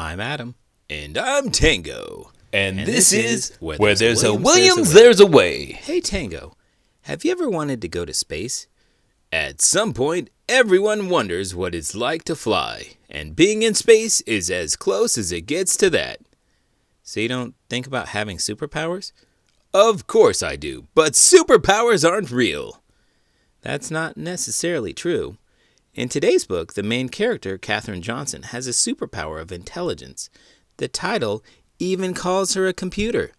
I'm Adam. And I'm Tango. And this is Where There's a Williams, There's a Way. Hey Tango, have you ever wanted to go to space? At some point, everyone wonders what it's like to fly. And being in space is as close as it gets to that. So you don't think about having superpowers? Of course I do, but superpowers aren't real. That's not necessarily true. In today's book, the main character, Katherine Johnson, has a superpower of intelligence. The title even calls her a computer.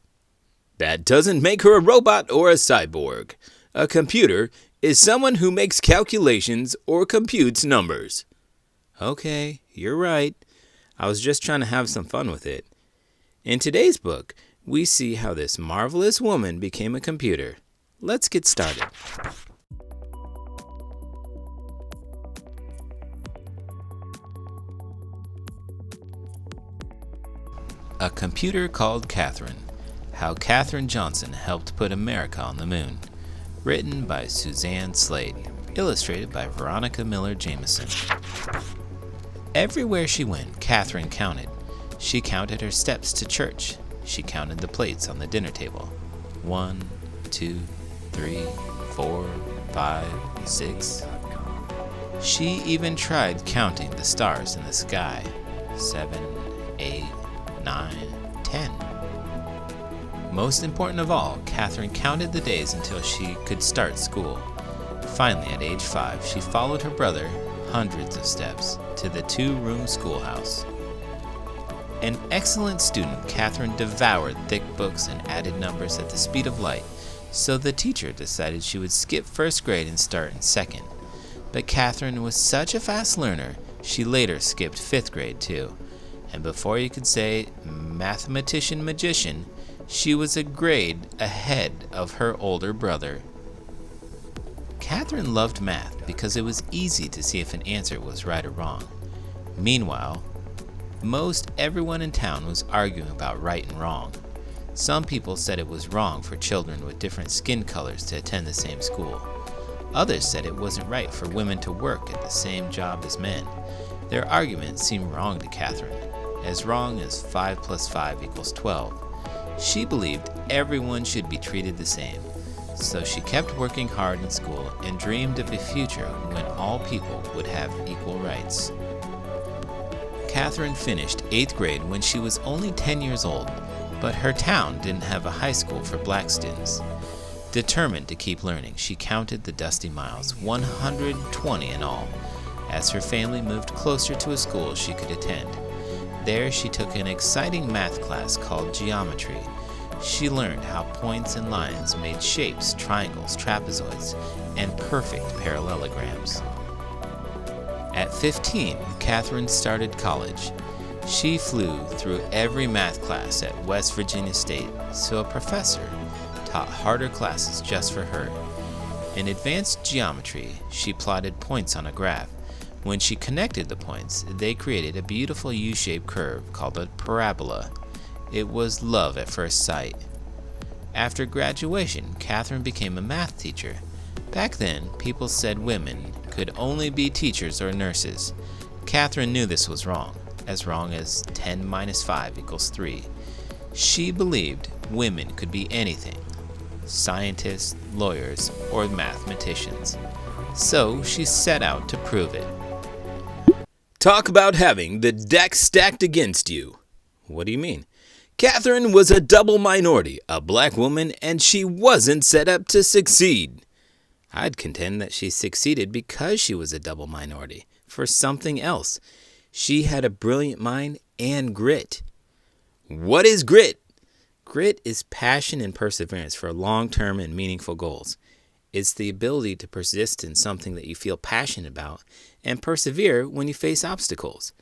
That doesn't make her a robot or a cyborg. A computer is someone who makes calculations or computes numbers. Okay, you're right. I was just trying to have some fun with it. In today's book, we see how this marvelous woman became a computer. Let's get started. A Computer Called Katherine. How Katherine Johnson Helped Put America on the Moon. Written by Suzanne Slade. Illustrated by Veronica Miller Jamison. Everywhere she went, Katherine counted. She counted her steps to church. She counted the plates on the dinner table. 1, 2, 3, 4, 5, 6. She even tried counting the stars in the sky. 7, 8, 9, 10. Most important of all, Katherine counted the days until she could start school. Finally, at age 5, she followed her brother hundreds of steps to the 2-room schoolhouse. An excellent student, Katherine devoured thick books and added numbers at the speed of light, so the teacher decided she would skip first grade and start in second. But Katherine was such a fast learner, she later skipped 5th grade too. And before you could say mathematician magician, she was a grade ahead of her older brother. Katherine loved math because it was easy to see if an answer was right or wrong. Meanwhile, most everyone in town was arguing about right and wrong. Some people said it was wrong for children with different skin colors to attend the same school. Others said it wasn't right for women to work at the same job as men. Their arguments seemed wrong to Katherine. As wrong as 5 plus 5 equals 12. She believed everyone should be treated the same, so she kept working hard in school and dreamed of a future when all people would have equal rights. Katherine finished 8th grade when she was only 10 years old, but her town didn't have a high school for black students. Determined to keep learning, she counted the dusty miles, 120 in all, as her family moved closer to a school she could attend. There she took an exciting math class called geometry. She learned how points and lines made shapes, triangles, trapezoids, and perfect parallelograms. At 15, Katherine started college. She flew through every math class at West Virginia State, so a professor taught harder classes just for her. In advanced geometry, she plotted points on a graph. When she connected the points, they created a beautiful U-shaped curve called a parabola. It was love at first sight. After graduation, Katherine became a math teacher. Back then, people said women could only be teachers or nurses. Katherine knew this was wrong as 10 minus 5 equals 3. She believed women could be anything, scientists, lawyers, or mathematicians. So she set out to prove it. Talk about having the deck stacked against you. What do you mean? Katherine was a double minority, a black woman, and she wasn't set up to succeed. I'd contend that she succeeded because she was a double minority, for something else. She had a brilliant mind and grit. What is grit? Grit is passion and perseverance for long-term and meaningful goals. It's the ability to persist in something that you feel passionate about and persevere when you face obstacles.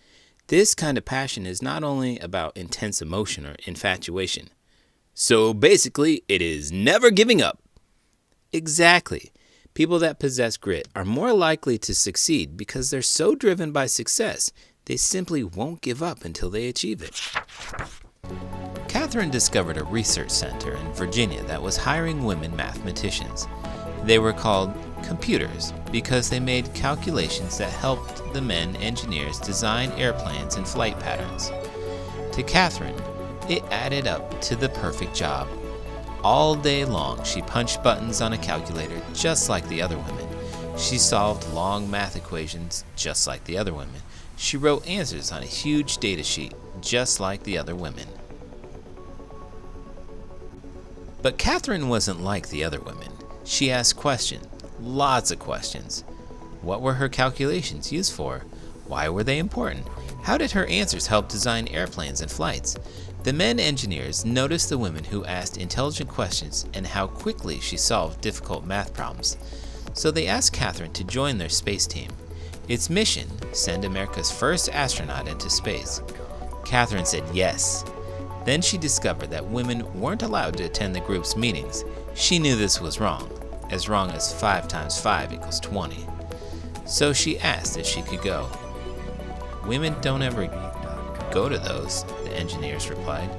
This kind of passion is not only about intense emotion or infatuation. So basically, it is never giving up. Exactly. People that possess grit are more likely to succeed because they're so driven by success, they simply won't give up until they achieve it. Katherine discovered a research center in Virginia that was hiring women mathematicians. They were called computers because they made calculations that helped the men engineers design airplanes and flight patterns. To Katherine, it added up to the perfect job. All day long, she punched buttons on a calculator just like the other women. She solved long math equations just like the other women. She wrote answers on a huge data sheet just like the other women. But Katherine wasn't like the other women. She asked questions, lots of questions. What were her calculations used for? Why were they important? How did her answers help design airplanes and flights? The men engineers noticed the women who asked intelligent questions and how quickly she solved difficult math problems. So they asked Katherine to join their space team. Its mission, send America's first astronaut into space. Katherine said yes. Then she discovered that women weren't allowed to attend the group's meetings. She knew this was wrong as 5 times 5 equals 20. So she asked if she could go. Women don't ever go to those, the engineers replied.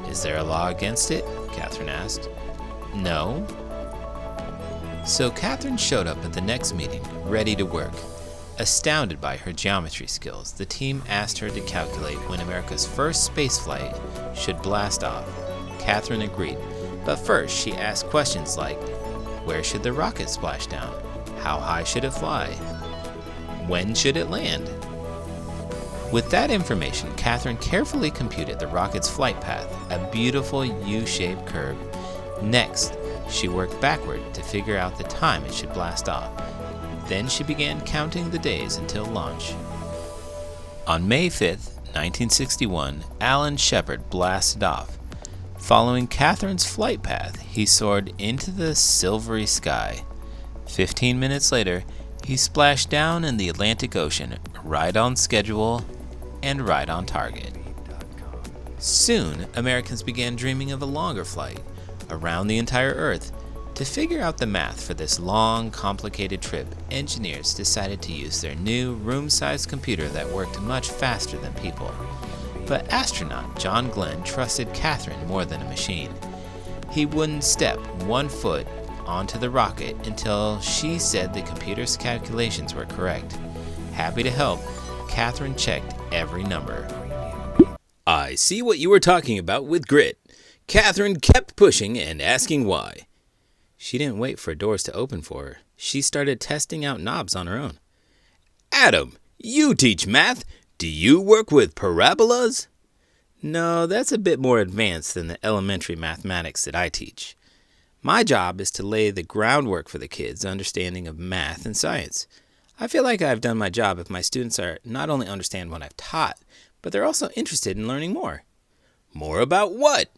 Is there a law against it? Katherine asked. No. So Katherine showed up at the next meeting, ready to work. Astounded by her geometry skills, the team asked her to calculate when America's first space flight should blast off. Katherine agreed, but first she asked questions like, where should the rocket splash down? How high should it fly? When should it land? With that information, Katherine carefully computed the rocket's flight path, a beautiful U-shaped curve. Next, she worked backward to figure out the time it should blast off. Then she began counting the days until launch. On May 5th, 1961, Alan Shepard blasted off. Following Katherine's flight path, he soared into the silvery sky. 15 minutes later, he splashed down in the Atlantic Ocean, right on schedule and right on target. Soon, Americans began dreaming of a longer flight around the entire Earth. To figure out the math for this long, complicated trip, engineers decided to use their new room-sized computer that worked much faster than people. But astronaut John Glenn trusted Katherine more than a machine. He wouldn't step 1 foot onto the rocket until she said the computer's calculations were correct. Happy to help, Katherine checked every number. I see what you were talking about with grit. Katherine kept pushing and asking why. She didn't wait for doors to open for her. She started testing out knobs on her own. Adam, you teach math. Do you work with parabolas? No, that's a bit more advanced than the elementary mathematics that I teach. My job is to lay the groundwork for the kids' understanding of math and science. I feel like I've done my job if my students are not only understand what I've taught, but they're also interested in learning more. More about what?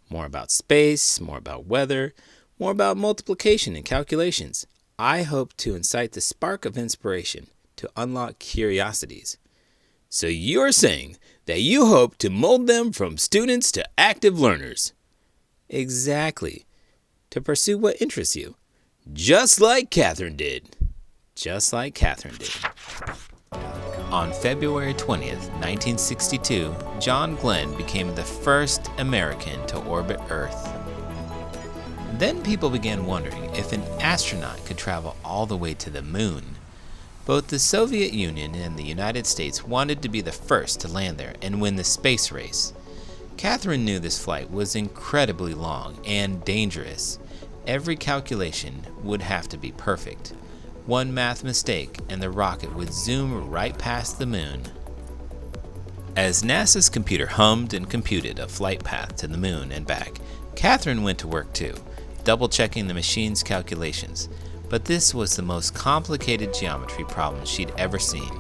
More about space, more about weather, more about multiplication and calculations. I hope to incite the spark of inspiration to unlock curiosities. So you're saying that you hope to mold them from students to active learners. Exactly. To pursue what interests you. Just like Katherine did. Just like Katherine did. On February 20th, 1962, John Glenn became the first American to orbit Earth. Then people began wondering if an astronaut could travel all the way to the moon. Both the Soviet Union and the United States wanted to be the first to land there and win the space race. Katherine knew this flight was incredibly long and dangerous. Every calculation would have to be perfect. One math mistake and the rocket would zoom right past the moon. As NASA's computer hummed and computed a flight path to the moon and back, Katherine went to work too, double-checking the machine's calculations. But this was the most complicated geometry problem she'd ever seen.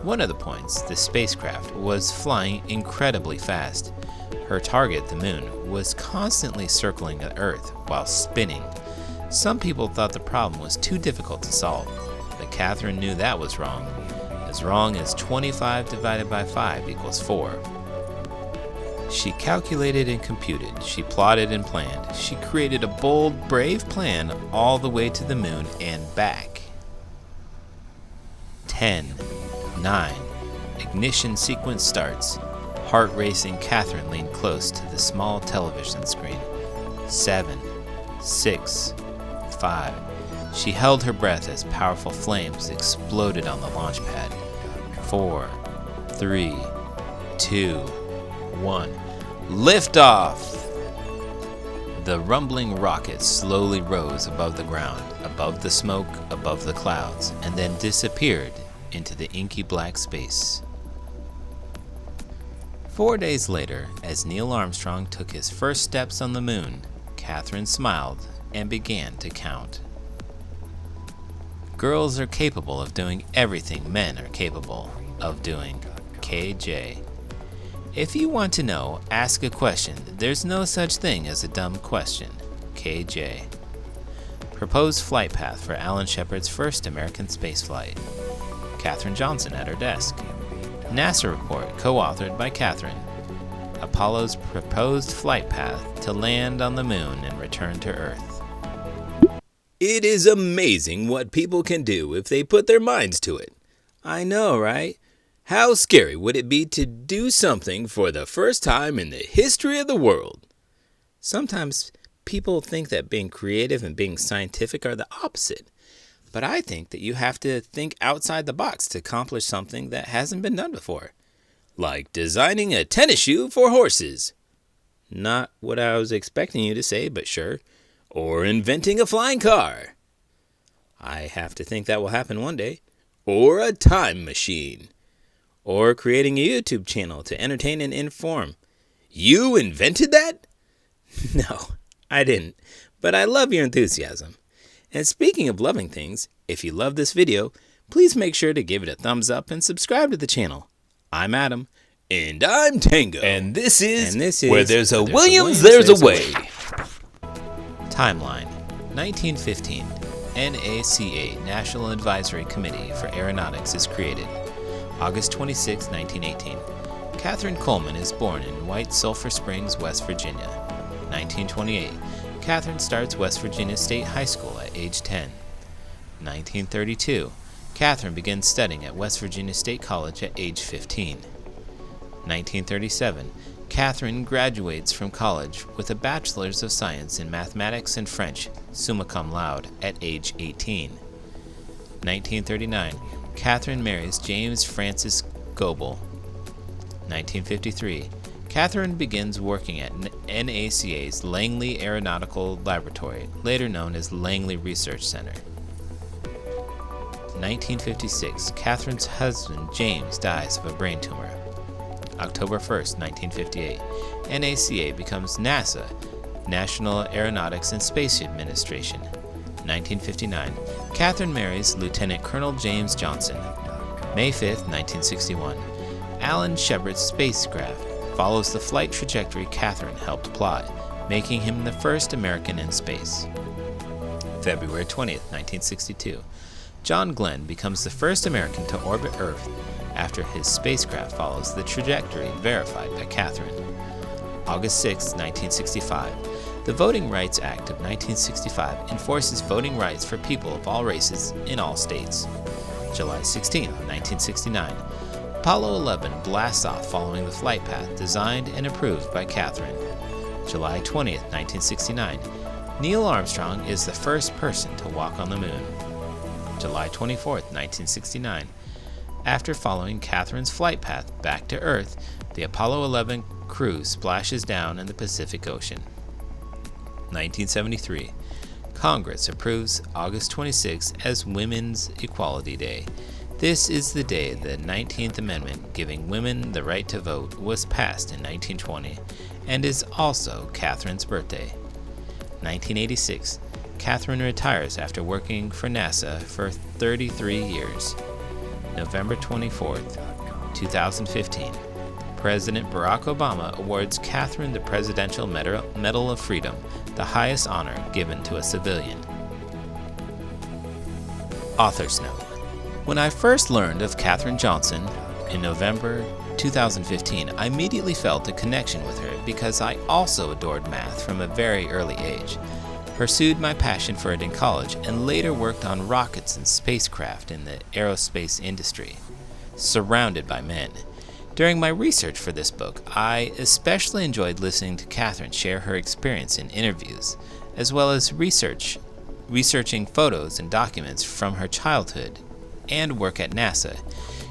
One of the points, the spacecraft, was flying incredibly fast. Her target, the moon, was constantly circling the Earth while spinning. Some people thought the problem was too difficult to solve, but Katherine knew that was wrong. As wrong as 25 divided by 5 equals 4. She calculated and computed, she plotted and planned, she created a bold, brave plan all the way to the moon and back. 10, 9, ignition sequence starts. Heart racing, Katherine leaned close to the small television screen. 7, 6, 5. She held her breath as powerful flames exploded on the launch pad. 4, 3, 2, 1. Liftoff! The rumbling rocket slowly rose above the ground, above the smoke, above the clouds, and then disappeared into the inky black space. 4 days later, as Neil Armstrong took his first steps on the moon, Katherine smiled and began to count. Girls are capable of doing everything men are capable of doing. KJ. If you want to know, ask a question. There's no such thing as a dumb question. KJ. Proposed flight path for Alan Shepard's first American spaceflight. Katherine Johnson at her desk. NASA report co-authored by Katherine. Apollo's proposed flight path to land on the moon and return to Earth. It is amazing what people can do if they put their minds to it. I know, right? How scary would it be to do something for the first time in the history of the world? Sometimes people think that being creative and being scientific are the opposite. But I think that you have to think outside the box to accomplish something that hasn't been done before. Like designing a tennis shoe for horses. Not what I was expecting you to say, but sure. Or inventing a flying car. I have to think that will happen one day. Or a time machine. Or creating a YouTube channel to entertain and inform. You invented that? No, I didn't. But I love your enthusiasm. And speaking of loving things, if you love this video, please make sure to give it a thumbs up and subscribe to the channel. I'm Adam. And I'm Tango. And this is Where There's a Williams, There's a Way. Timeline. 1915. NACA, National Advisory Committee for Aeronautics, is created. August 26, 1918. Katherine Coleman is born in White Sulphur Springs, West Virginia. 1928. Katherine starts West Virginia State High School at age 10. 1932. Katherine begins studying at West Virginia State College at age 15. 1937. Katherine graduates from college with a Bachelor's of Science in Mathematics and French, summa cum laude, at age 18. 1939. Katherine marries James Francis Goebel. 1953. Katherine begins working at NACA's Langley Aeronautical Laboratory, later known as Langley Research Center. 1956. Katherine's husband, James, dies of a brain tumor. October 1st, 1958. NACA becomes NASA, National Aeronautics and Space Administration. 1959. Katherine marries Lieutenant Colonel James Johnson. May 5th, 1961. Alan Shepard's spacecraft follows the flight trajectory Katherine helped plot, making him the first American in space. February 20th, 1962. John Glenn becomes the first American to orbit Earth after his spacecraft follows the trajectory verified by Katherine. August 6, 1965. The Voting Rights Act of 1965 enforces voting rights for people of all races in all states. July 16, 1969. Apollo 11 blasts off following the flight path designed and approved by Katherine. July 20, 1969. Neil Armstrong is the first person to walk on the moon. July 24, 1969. After following Katherine's flight path back to Earth, the Apollo 11 crew splashes down in the Pacific Ocean. 1973. Congress approves August 26 as Women's Equality Day. This is the day the 19th Amendment giving women the right to vote was passed in 1920 and is also Katherine's birthday. 1986. Katherine retires after working for NASA for 33 years. November 24th, 2015. President Barack Obama awards Katherine the Presidential Medal of Freedom, the highest honor given to a civilian. Author's note. When I first learned of Katherine Johnson in November 2015, I immediately felt a connection with her because I also adored math from a very early age, pursued my passion for it in college, and later worked on rockets and spacecraft in the aerospace industry, surrounded by men. During my research for this book, I especially enjoyed listening to Katherine share her experience in interviews, as well as researching photos and documents from her childhood and work at NASA.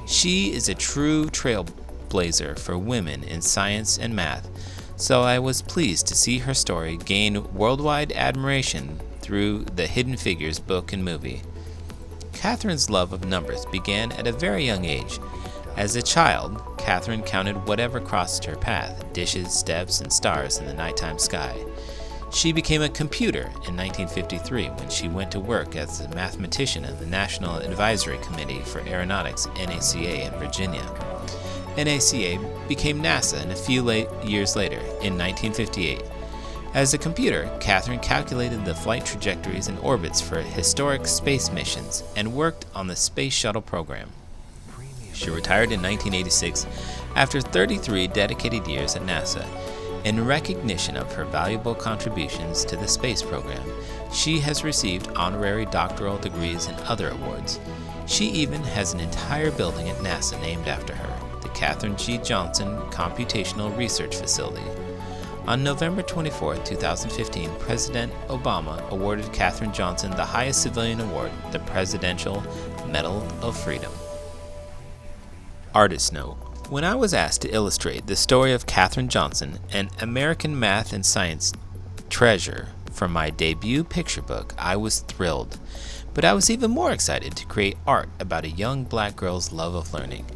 She is a true trailblazer trailblazer for women in science and math, so I was pleased to see her story gain worldwide admiration through the Hidden Figures book and movie. Katherine's love of numbers began at a very young age. As a child, Katherine counted whatever crossed her path, dishes, steps, and stars in the nighttime sky. She became a computer in 1953 when she went to work as a mathematician in the National Advisory Committee for Aeronautics, NACA, in Virginia. NACA became NASA a few years later, in 1958. As a computer, Katherine calculated the flight trajectories and orbits for historic space missions and worked on the Space Shuttle program. She retired in 1986 after 33 dedicated years at NASA. In recognition of her valuable contributions to the space program, she has received honorary doctoral degrees and other awards. She even has an entire building at NASA named after her, the Katherine G. Johnson Computational Research Facility. On November 24, 2015, President Obama awarded Katherine Johnson the highest civilian award, the Presidential Medal of Freedom. Artist note: when I was asked to illustrate the story of Katherine Johnson, an American math and science treasure, for my debut picture book, I was thrilled. But I was even more excited to create art about a young black girl's love of learning.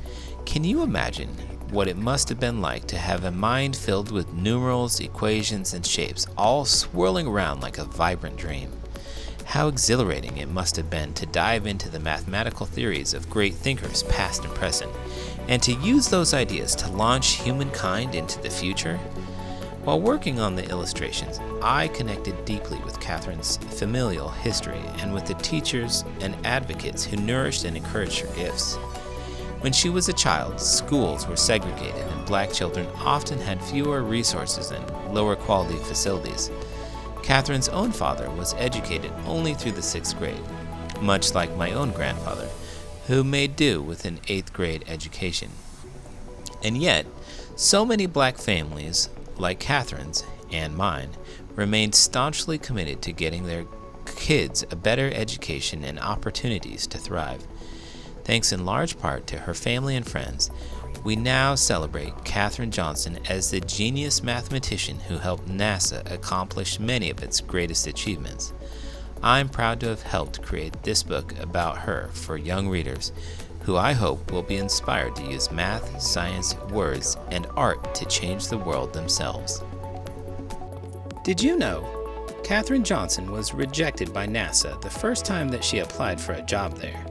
Can you imagine what it must have been like to have a mind filled with numerals, equations, and shapes, all swirling around like a vibrant dream? How exhilarating it must have been to dive into the mathematical theories of great thinkers past and present, and to use those ideas to launch humankind into the future? While working on the illustrations, I connected deeply with Katherine's familial history and with the teachers and advocates who nourished and encouraged her gifts. When she was a child, schools were segregated and black children often had fewer resources and lower quality facilities. Katherine's own father was educated only through the 6th grade, much like my own grandfather, who made do with an 8th grade education. And yet, so many black families, like Katherine's and mine, remained staunchly committed to getting their kids a better education and opportunities to thrive. Thanks in large part to her family and friends, we now celebrate Katherine Johnson as the genius mathematician who helped NASA accomplish many of its greatest achievements. I'm proud to have helped create this book about her for young readers who I hope will be inspired to use math, science, words, and art to change the world themselves. Did you know Katherine Johnson was rejected by NASA the first time that she applied for a job there?